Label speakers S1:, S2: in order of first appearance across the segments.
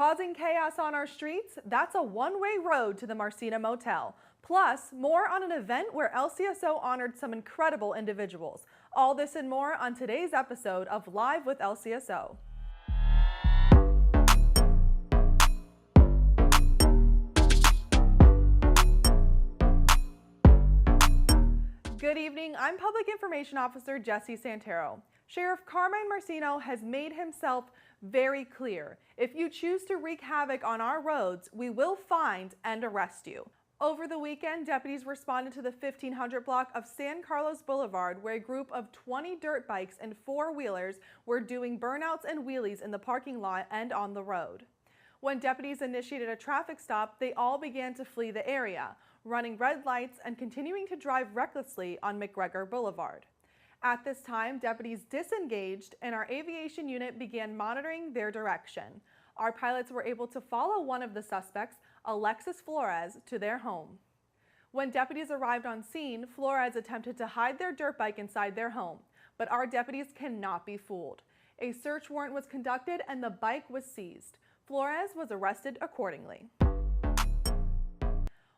S1: Causing chaos on our streets? That's a one-way road to the Marceno Motel. Plus, more on an event where Lcso honored some incredible individuals. All this and more on today's episode of Live with Lcso. Good evening, I'm Public Information Officer Jessie Santero. Sheriff Carmine Marceno has made himself very clear. If you choose to wreak havoc on our roads, we will find and arrest you. Over the weekend, deputies responded to the 1500 block of San Carlos Boulevard, where a group of 20 dirt bikes and four-wheelers were doing burnouts and wheelies in the parking lot and on the road. When deputies initiated a traffic stop, they all began to flee the area, running red lights and continuing to drive recklessly on McGregor Boulevard. At this time, deputies disengaged and our aviation unit began monitoring their direction. Our pilots were able to follow one of the suspects, Alexis Flores, to their home. When deputies arrived on scene, Flores attempted to hide their dirt bike inside their home, but our deputies cannot be fooled. A search warrant was conducted and the bike was seized. Flores was arrested accordingly.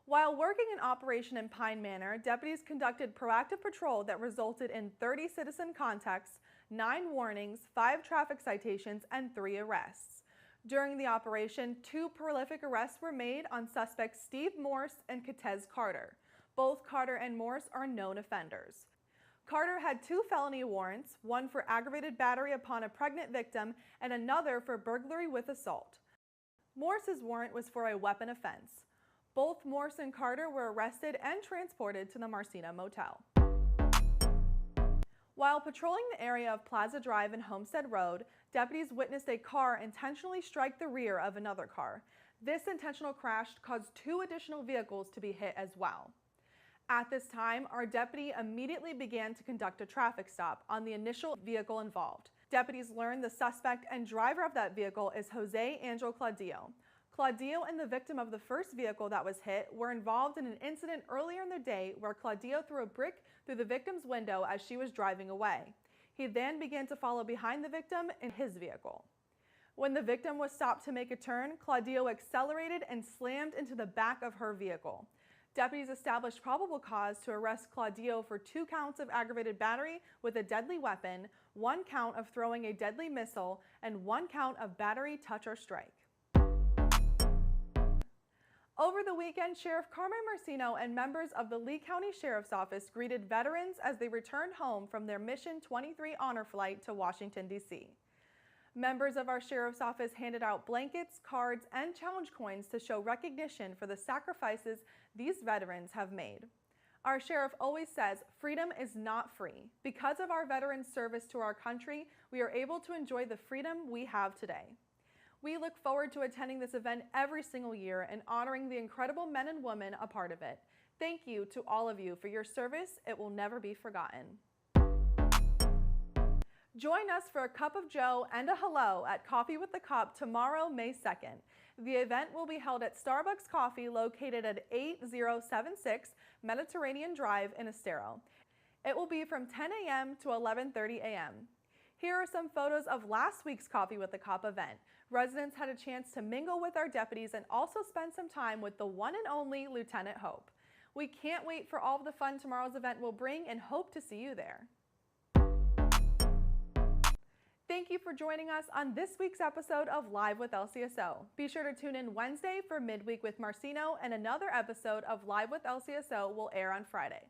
S1: While working in operation in Pine Manor, deputies conducted proactive patrol that resulted in 30 citizen contacts, 9 warnings, 5 traffic citations, and 3 arrests. During the operation, 2 prolific arrests were made on suspects Steve Morse and Katez Carter. Both Carter and Morse are known offenders. Carter had 2 felony warrants, one for aggravated battery upon a pregnant victim and another for burglary with assault. Morse's warrant was for a weapon offense. Both Morse and Carter were arrested and transported to the Marceno Motel. While patrolling the area of Plaza Drive and Homestead Road, deputies witnessed a car intentionally strike the rear of another car. This intentional crash caused 2 additional vehicles to be hit as well. At this time, our deputy immediately began to conduct a traffic stop on the initial vehicle involved. Deputies learned the suspect and driver of that vehicle is Jose Angel Claudio. Claudio and the victim of the first vehicle that was hit were involved in an incident earlier in the day where Claudio threw a brick through the victim's window as she was driving away. He then began to follow behind the victim in his vehicle. When the victim was stopped to make a turn, Claudio accelerated and slammed into the back of her vehicle. Deputies established probable cause to arrest Claudio for 2 counts of aggravated battery with a deadly weapon, 1 count of throwing a deadly missile, and 1 count of battery, touch, or strike. Over the weekend, Sheriff Carmine Marceno and members of the Lee County Sheriff's Office greeted veterans as they returned home from their Mission 23 honor flight to Washington, D.C. Members of our Sheriff's Office handed out blankets, cards, and challenge coins to show recognition for the sacrifices these veterans have made. Our sheriff always says, freedom is not free. Because of our veterans' service to our country, we are able to enjoy the freedom we have today. We look forward to attending this event every single year and honoring the incredible men and women a part of it. Thank you to all of you for your service. It will never be forgotten. Join us for a cup of joe and a hello at Coffee with the Cop tomorrow, May 2nd. The event will be held at Starbucks Coffee located at 8076 Mediterranean Drive in Estero. It will be from 10 a.m. to 11:30 a.m. Here are some photos of last week's Coffee with the Cop event. Residents had a chance to mingle with our deputies and also spend some time with the one and only Lieutenant Hope. We can't wait for all of the fun tomorrow's event will bring and hope to see you there. Thank you for joining us on this week's episode of Live with Lcso. Be sure to tune in Wednesday for Midweek with Marceno, and another episode of Live with Lcso will air on Friday.